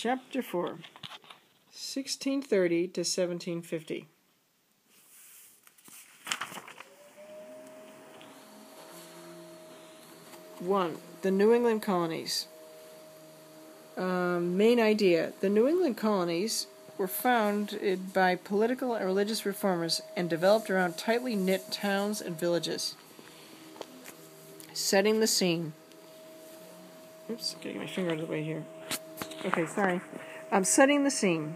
Chapter 4, 1630 to 1750. One, the New England colonies. Main idea. The New England colonies were founded by political and religious reformers and developed around tightly knit towns and villages. Setting the scene. Oops, getting my finger out of the way here. Okay, sorry. Setting the scene.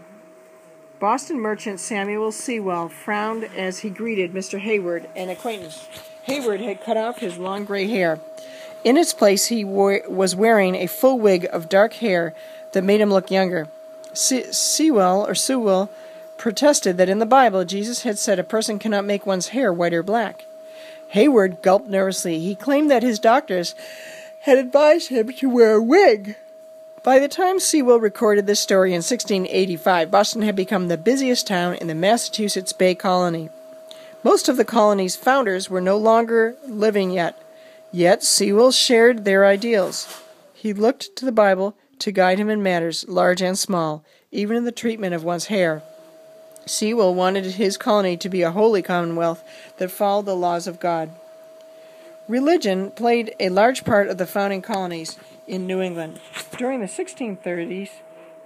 Boston merchant Samuel Sewall frowned as he greeted Mr. Hayward, an acquaintance. Hayward had cut off his long gray hair. In its place, he was wearing a full wig of dark hair that made him look younger. Sewall protested that in the Bible, Jesus had said a person cannot make one's hair white or black. Hayward gulped nervously. He claimed that his doctors had advised him to wear a wig. By the time Sewall recorded this story in 1685, Boston had become the busiest town in the Massachusetts Bay Colony. Most of the colony's founders were no longer living yet Sewall shared their ideals. He looked to the Bible to guide him in matters large and small, even in the treatment of one's hair. Sewall wanted his colony to be a holy commonwealth that followed the laws of God. Religion played a large part of the founding colonies in New England. During the 1630s,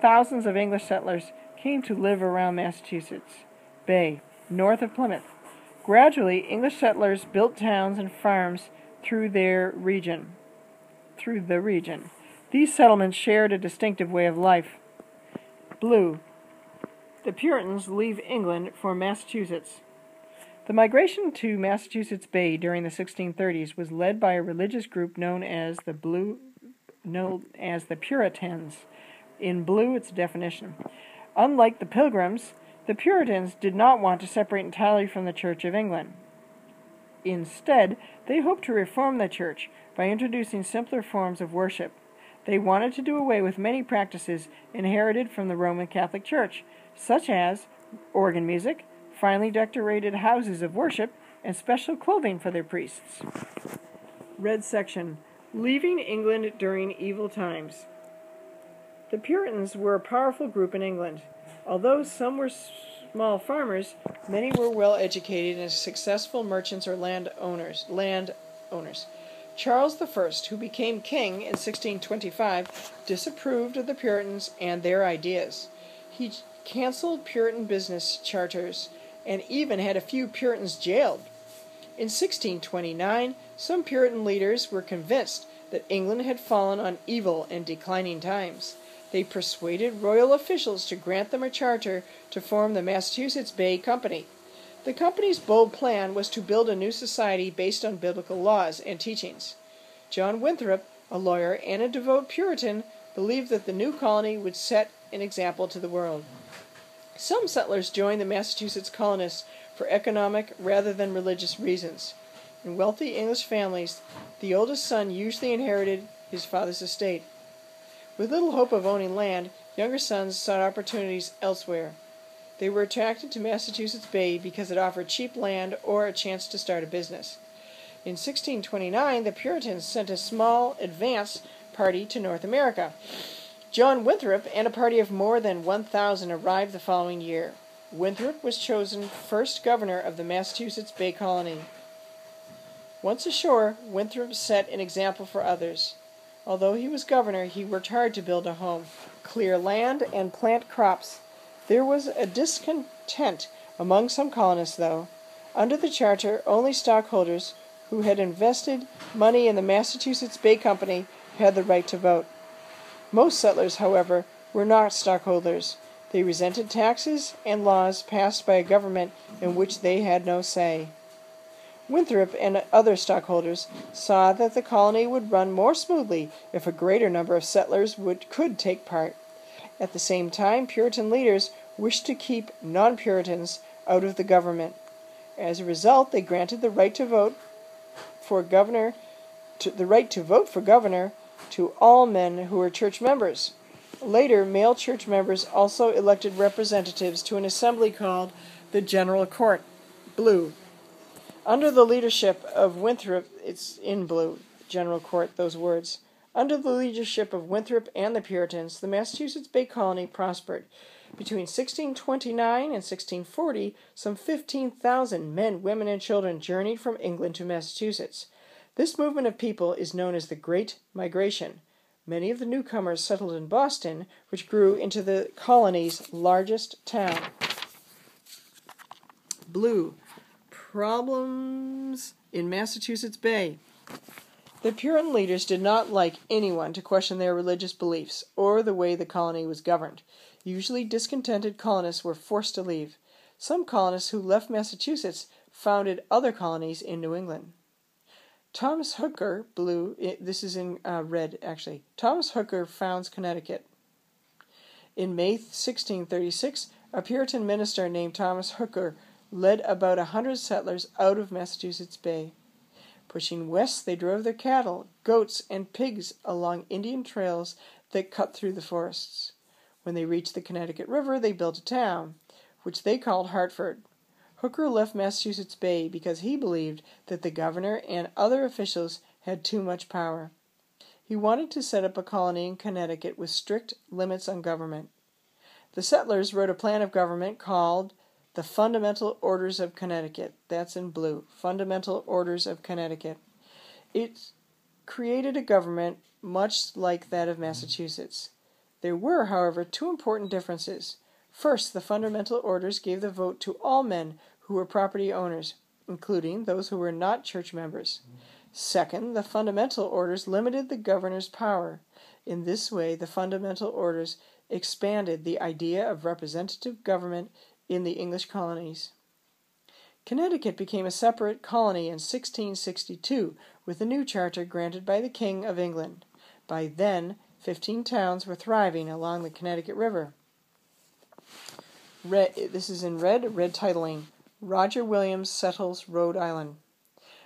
thousands of English settlers came to live around Massachusetts Bay, north of Plymouth. Gradually, English settlers built towns and farms through the region. These settlements shared a distinctive way of life. Blue. The Puritans leave England for Massachusetts. The migration to Massachusetts Bay during the 1630s was led by a religious group known as the Puritans. In blue, its definition. Unlike the Pilgrims, the Puritans did not want to separate entirely from the Church of England. Instead, they hoped to reform the church by introducing simpler forms of worship. They wanted to do away with many practices inherited from the Roman Catholic Church, such as organ music, finely decorated houses of worship, and special clothing for their priests. Red section. Leaving England during evil times. The Puritans were a powerful group in England. Although some were small farmers, many were well educated and successful merchants or landowners. Charles I, who became king in 1625, disapproved of the Puritans and their ideas. He canceled Puritan business charters and even had a few Puritans jailed. In 1629, some Puritan leaders were convinced that England had fallen on evil and declining times. They persuaded royal officials to grant them a charter to form the Massachusetts Bay Company. The company's bold plan was to build a new society based on biblical laws and teachings. John Winthrop, a lawyer and a devout Puritan, believed that the new colony would set an example to the world. Some settlers joined the Massachusetts colonists for economic rather than religious reasons. In wealthy English families, the oldest son usually inherited his father's estate. With little hope of owning land, younger sons sought opportunities elsewhere. They were attracted to Massachusetts Bay because it offered cheap land or a chance to start a business. In 1629, the Puritans sent a small advance party to North America. John Winthrop and a party of more than 1,000 arrived the following year. Winthrop was chosen first governor of the Massachusetts Bay Colony. Once ashore, Winthrop set an example for others. Although he was governor, he worked hard to build a home, clear land, and plant crops. There was a discontent among some colonists, though. Under the charter, only stockholders who had invested money in the Massachusetts Bay Company had the right to vote. Most settlers, however, were not stockholders. They resented taxes and laws passed by a government in which they had no say. Winthrop and other stockholders saw that the colony would run more smoothly if a greater number of settlers could take part. At the same time, Puritan leaders wished to keep non-Puritans out of the government. As a result, they granted the right to vote for governor to all men who were church members. Later, male church members also elected representatives to an assembly called the General Court. Blue. Under the leadership of Winthrop, it's in blue, General Court, those words. Under the leadership of Winthrop and the Puritans, the Massachusetts Bay Colony prospered. Between 1629 and 1640, some 15,000 men, women, and children journeyed from England to Massachusetts. This movement of people is known as the Great Migration. Many of the newcomers settled in Boston, which grew into the colony's largest town. Blue. Problems in Massachusetts Bay. The Puritan leaders did not like anyone to question their religious beliefs or the way the colony was governed. Usually discontented colonists were forced to leave. Some colonists who left Massachusetts founded other colonies in New England. Thomas Hooker, blue, this is in red actually. Thomas Hooker founds Connecticut. In May 1636, a Puritan minister named Thomas Hooker led about 100 settlers out of Massachusetts Bay. Pushing west, they drove their cattle, goats, and pigs along Indian trails that cut through the forests. When they reached the Connecticut River, they built a town, which they called Hartford. Hooker left Massachusetts Bay because he believed that the governor and other officials had too much power. He wanted to set up a colony in Connecticut with strict limits on government. The settlers wrote a plan of government called the Fundamental Orders of Connecticut. That's in blue. Fundamental Orders of Connecticut. It created a government much like that of Massachusetts. There were, however, two important differences. First, the Fundamental Orders gave the vote to all men who were property owners, including those who were not church members. Second, the Fundamental Orders limited the governor's power. In this way, the Fundamental Orders expanded the idea of representative government in the English colonies. Connecticut became a separate colony in 1662 with a new charter granted by the King of England. By then, 15 towns were thriving along the Connecticut River. This is in red titling, Roger Williams Settles Rhode Island.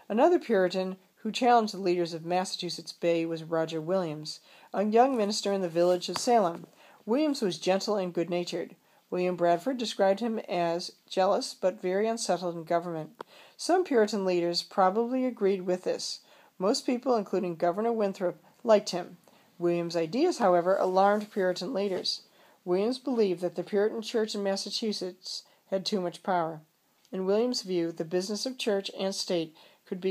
Another Puritan who challenged the leaders of Massachusetts Bay was Roger Williams, a young minister in the village of Salem. Williams was gentle and good-natured. William Bradford described him as jealous but very unsettled in government. Some Puritan leaders probably agreed with this. Most people, including Governor Winthrop, liked him. William's ideas, however, alarmed Puritan leaders. Williams believed that the Puritan church in Massachusetts had too much power. In Williams' view, the business of church and state could be